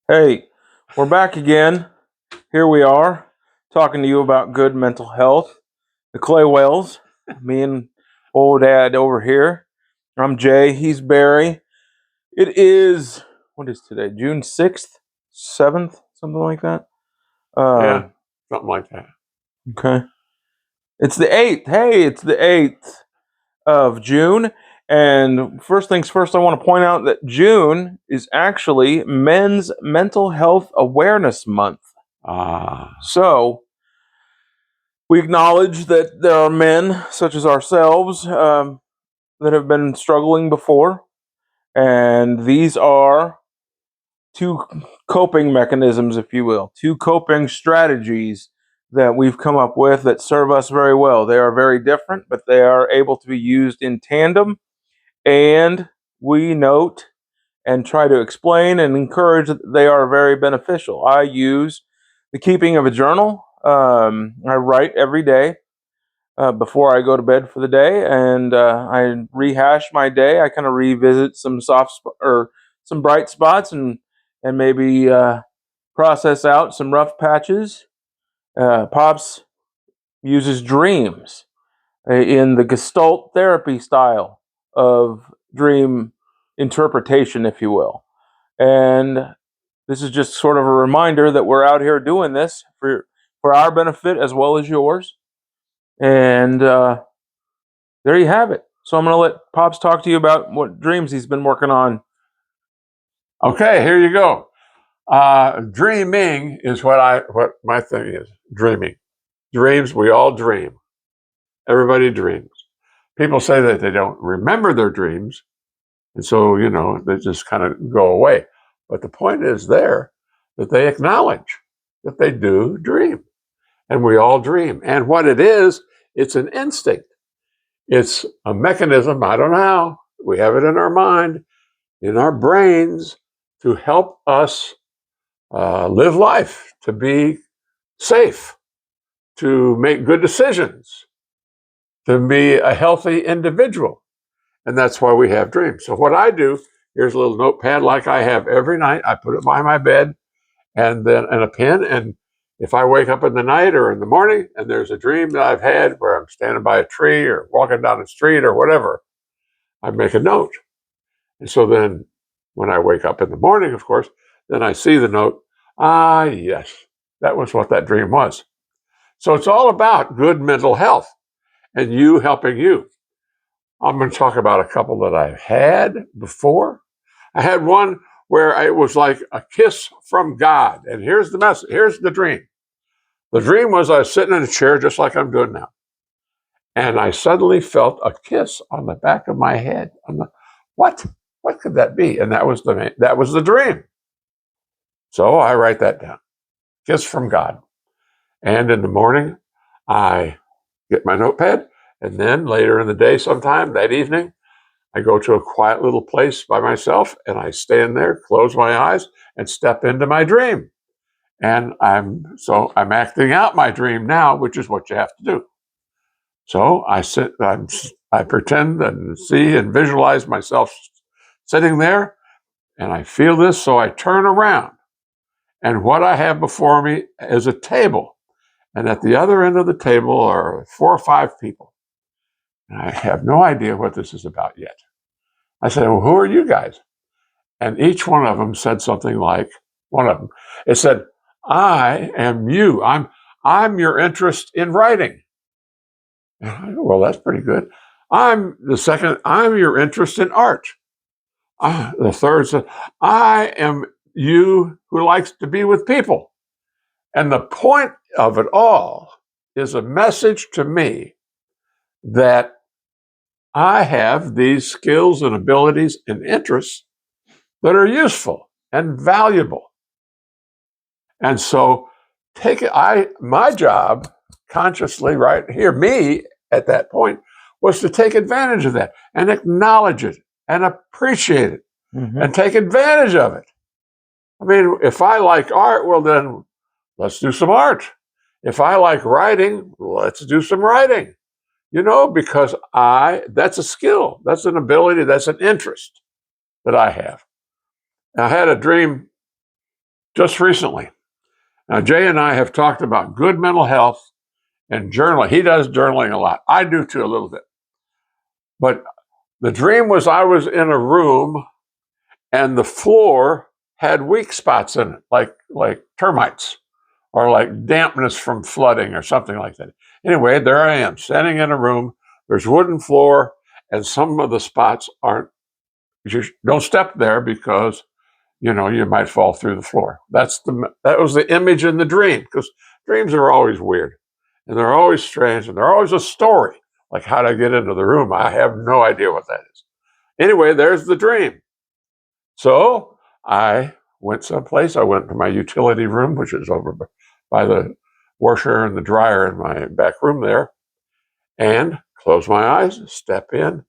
Hey, we're back again. Here we are, talking to you about good mental health. The Clay Whales, me and old dad over here. I'm Jay, he's Barry. It is, what is today? June 6th, 7th, something like that? Yeah, Uh, something like that. okay. It's the 8th. Hey, it's the 8th of June. And first things first, I want to point out that June is actually Men's Mental Health Awareness Month. Ah, So, we acknowledge that there are men, such as ourselves, that have been struggling before, and these are two coping mechanisms, if you will, two coping strategies that we've come up with that serve us very well. They are very different, but they are able to be used in tandem, and we note and try to explain and encourage that they are very beneficial. I use the keeping of a journal. I write every day before I go to bed for the day, and I rehash my day. I kind of revisit some or some bright spots, and maybe process out some rough patches. Pops uses dreams in the Gestalt therapy style of dream interpretation, if you will. And this is just sort of a reminder that we're out here doing this for our benefit as well as yours. And there you have it. So I'm going to let Pops talk to you about what dreams he's been working on. okay, here you go. Dreaming is what my thing is. Dreaming, dreams. We all dream. Everybody dreams. People say that they don't remember their dreams, and so they just kind of go away. But the point is there that they acknowledge that they do dream, and we all dream. And what it is, it's an instinct. It's a mechanism. I don't know how. We have it in our mind, in our brains, to help us live life, to be safe, to make good decisions, to be a healthy individual. And that's why we have dreams. So, what I do, here's a little notepad like I have every night. I put it by my bed and a pen. And if I wake up in the night or in the morning and there's a dream that I've had where I'm standing by a tree or walking down the street or whatever, I make a note. And so then when I wake up in the morning, of course, then I see the note. Ah, yes, that was what that dream was. So it's all about good mental health and you helping you. I'm going to talk about a couple that I've had before. I had one where it was like a kiss from God. And here's the message. Here's the dream. The dream was I was sitting in a chair just like I'm doing now. And I suddenly felt a kiss on the back of my head. What? What could that be? And that was the dream. So I write that down. Kiss from God. And in the morning, I get my notepad. And then later in the day, sometime that evening, I go to a quiet little place by myself and I stand there, close my eyes, and step into my dream. And I'm acting out my dream now, which is what you have to do. So I pretend and see and visualize myself sitting there, and I feel this, so I turn around. And what I have before me is a table. And at the other end of the table are 4 or 5 people. And I have no idea what this is about yet. I said, well, who are you guys? And each one of them said something like, one of them, it said, I am you. I'm your interest in writing. Well, that's pretty good. I'm your interest in art. The third said, I am you who likes to be with people. And the point of it all is a message to me that I have these skills and abilities and interests that are useful and valuable. And so my job consciously right here, me at that point, was to take advantage of that and acknowledge it and appreciate it and take advantage of it. I mean, if I like art, well, then let's do some art. If I like writing, let's do some writing. Because that's a skill, that's an ability, that's an interest that I have. I had a dream just recently. Now, Jay and I have talked about good mental health and journaling. He does journaling a lot. I do too, a little bit. But the dream was I was in a room and the floor had weak spots in it, like termites or like dampness from flooding or something like that. Anyway, there I am, standing in a room. There's wooden floor, and some of the spots aren't. You don't step there because you might fall through the floor. That was the image in the dream, because dreams are always weird, and they're always strange, and they're always a story. Like, how did I get into the room? I have no idea what that is. Anyway, there's the dream. So I went someplace. I went to my utility room, which is over by the washer and the dryer in my back room there, and close my eyes, step in,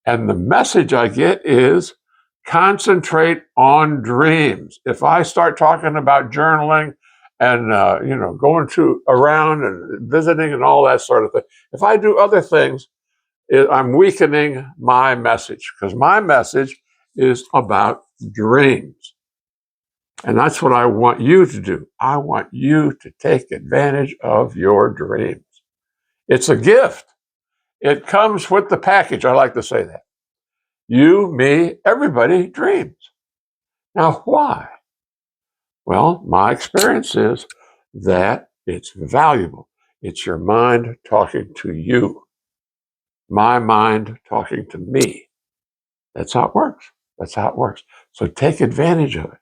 and the message I get is concentrate on dreams. If I start talking about journaling and going to around and visiting and all that sort of thing, if I do other things, I'm weakening my message, because my message is about dreams. And that's what I want you to do. I want you to take advantage of your dreams. It's a gift. It comes with the package. I like to say that. You, me, everybody dreams. Now, why? Well, my experience is that it's valuable. It's your mind talking to you, my mind talking to me. That's how it works. That's how it works. So take advantage of it.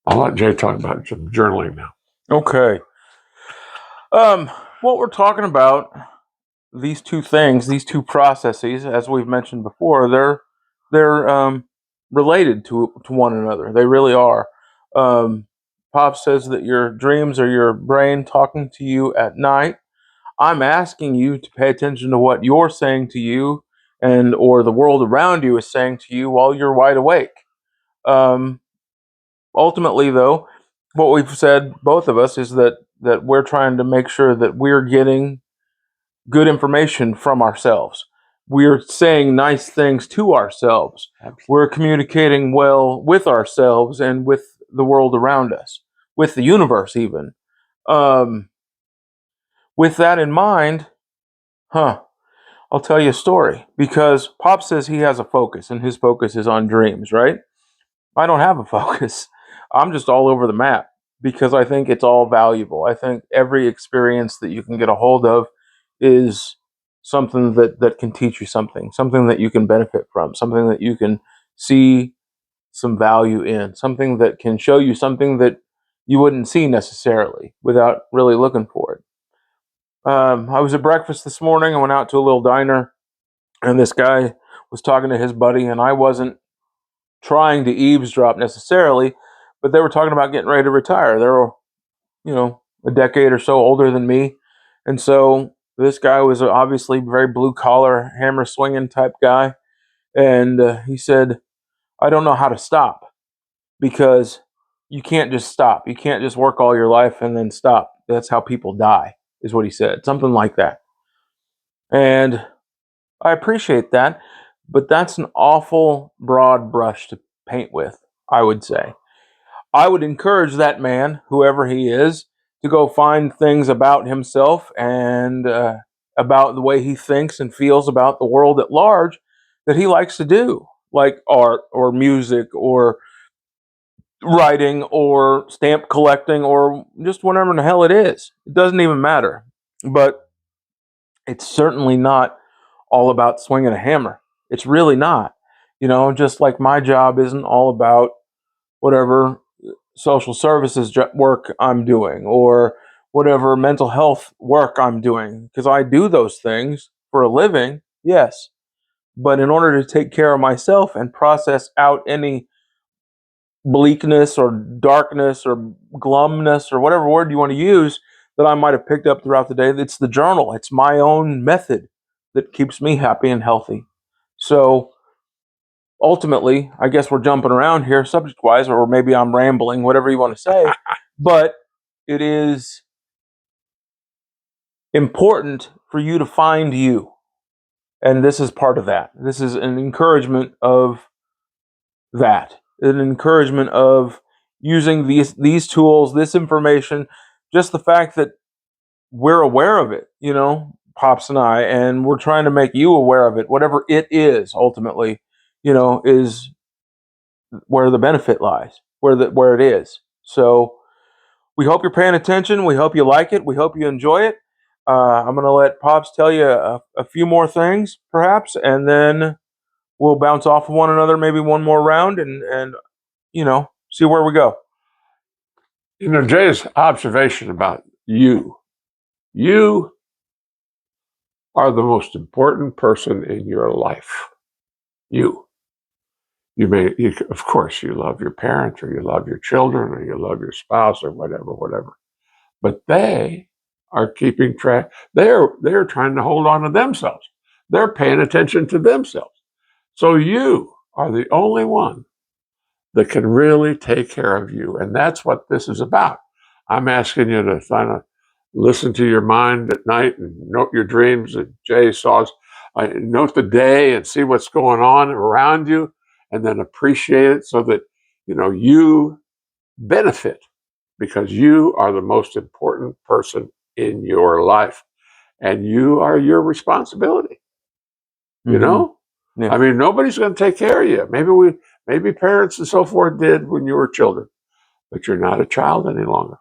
I'll let Jay talk about some journaling now. Okay. What we're talking about, these two things, these two processes, as we've mentioned before, they're related to one another. They really are. Pop says that your dreams are your brain talking to you at night. I'm asking you to pay attention to what you're saying to you, and or the world around you is saying to you while you're wide awake. Um, Ultimately, though, what we've said, both of us, is that we're trying to make sure that we're getting good information from ourselves. We're saying nice things to ourselves. Absolutely. We're communicating well with ourselves and with the world around us, with the universe, even. Um, with that in mind, I'll tell you a story, because Pop says he has a focus, and his focus is on dreams, right? I don't have a focus. I'm just all over the map because I think it's all valuable. I think every experience that you can get a hold of is something that can teach you something that you can benefit from, something that you can see some value in, something that can show you something that you wouldn't see necessarily without really looking for it. I was at breakfast this morning. I went out to a little diner, and this guy was talking to his buddy, and I wasn't trying to eavesdrop necessarily, but they were talking about getting ready to retire. They were, a decade or so older than me. And so this guy was obviously very blue collar, hammer swinging type guy. And he said, I don't know how to stop, because you can't just stop. You can't just work all your life and then stop. That's how people die, is what he said. Something like that. And I appreciate that, but that's an awful broad brush to paint with, I would say. I would encourage that man, whoever he is, to go find things about himself and about the way he thinks and feels about the world at large that he likes to do, like art or music or writing or stamp collecting or just whatever the hell it is. It doesn't even matter. But it's certainly not all about swinging a hammer. It's really not. Just like my job isn't all about whatever social services work I'm doing or whatever mental health work I'm doing, because I do those things for a living, yes. But in order to take care of myself and process out any bleakness or darkness or glumness or whatever word you want to use that I might have picked up throughout the day, it's the journal. It's my own method that keeps me happy and healthy. So ultimately, I guess we're jumping around here subject wise, or maybe I'm rambling, whatever you want to say, but it is important for you to find you. And this is part of that. This is an encouragement of that, an encouragement of using these tools, this information, just the fact that we're aware of it, Pops and I, and we're trying to make you aware of it, whatever it is ultimately, is where the benefit lies, where it is. So we hope you're paying attention. We hope you like it. We hope you enjoy it. I'm going to let Pops tell you a few more things, perhaps, and then we'll bounce off of one another, maybe one more round, and see where we go. Jay's observation about you are the most important person in your life. You of course, you love your parents, or you love your children, or you love your spouse, or whatever. But they are keeping track. They're trying to hold on to themselves. They're paying attention to themselves. So you are the only one that can really take care of you. And that's what this is about. I'm asking you to kind of listen to your mind at night and note your dreams. And Jay saws, note the day and see what's going on around you, and then appreciate it so that you benefit, because you are the most important person in your life, and you are your responsibility. Yeah. I mean, nobody's going to take care of you. Maybe parents and so forth did when you were children, but you're not a child any longer.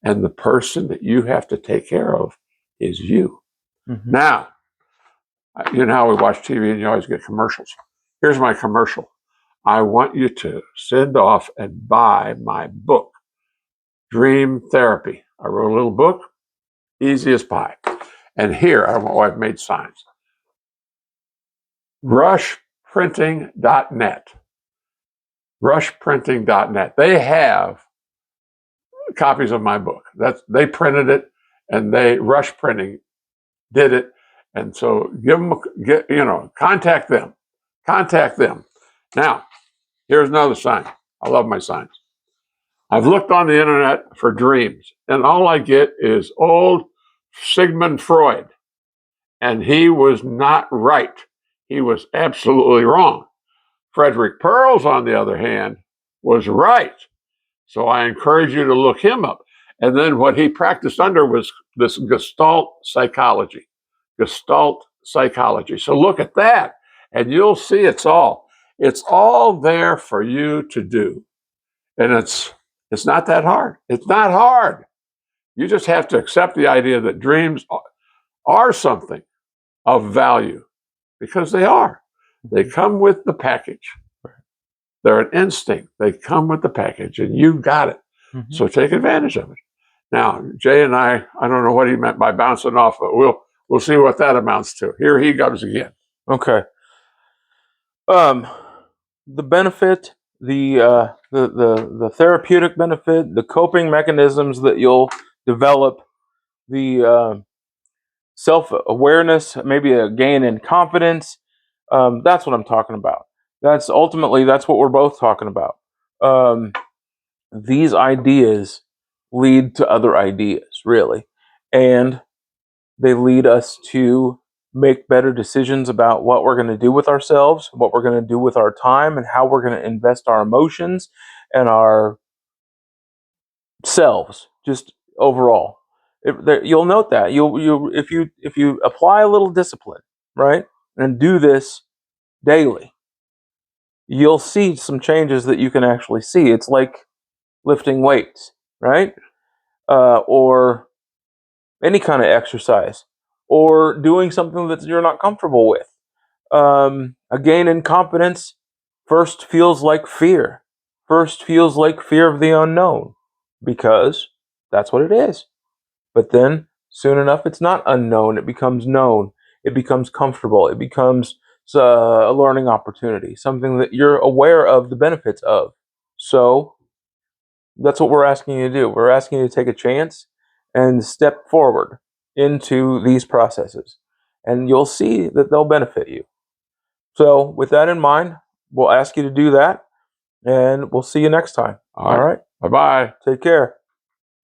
And the person that you have to take care of is you. Mm-hmm. Now, you know how we watch TV and you always get commercials. Here's my commercial. I want you to send off and buy my book, Dream Therapy. I wrote a little book, easy as pie. And here, I've made signs. Rushprinting.net. Rushprinting.net. They have copies of my book. They printed it, and Rush Printing did it. And so contact them. Contact them. Now, here's another sign. I love my signs. I've looked on the internet for dreams, and all I get is old Sigmund Freud. And he was not right. He was absolutely wrong. Frederick Perls, on the other hand, was right. So I encourage you to look him up. And then what he practiced under was this Gestalt psychology. Gestalt psychology. So look at that, and you'll see it's all there for you to do. And it's not that hard. It's not hard. You just have to accept the idea that dreams are something of value, because they are. They come with the package. They're an instinct. They come with the package, and you've got it. Mm-hmm. So take advantage of it. Now, Jay and I don't know what he meant by bouncing off, but we'll see what that amounts to. Here he goes again. Okay. The benefit, the therapeutic benefit, the coping mechanisms that you'll develop, the self-awareness, maybe a gain in confidence. That's what I'm talking about. That's what we're both talking about. These ideas lead to other ideas, really, and they lead us to make better decisions about what we're going to do with ourselves, what we're going to do with our time, and how we're going to invest our emotions and our selves, just overall. You'll note that if you apply a little discipline, right, and do this daily, you'll see some changes that you can actually see. It's like lifting weights, right, or any kind of exercise, or doing something that you're not comfortable with. A gain in confidence first feels like fear. First feels like fear of the unknown, because that's what it is. But then soon enough, it's not unknown. It becomes known. It becomes comfortable. It becomes a learning opportunity, something that you're aware of the benefits of. So that's what we're asking you to do. We're asking you to take a chance and step forward into these processes, and you'll see that they'll benefit you. So, with that in mind, we'll ask you to do that, and we'll see you next time. All right. Bye-bye. Take care.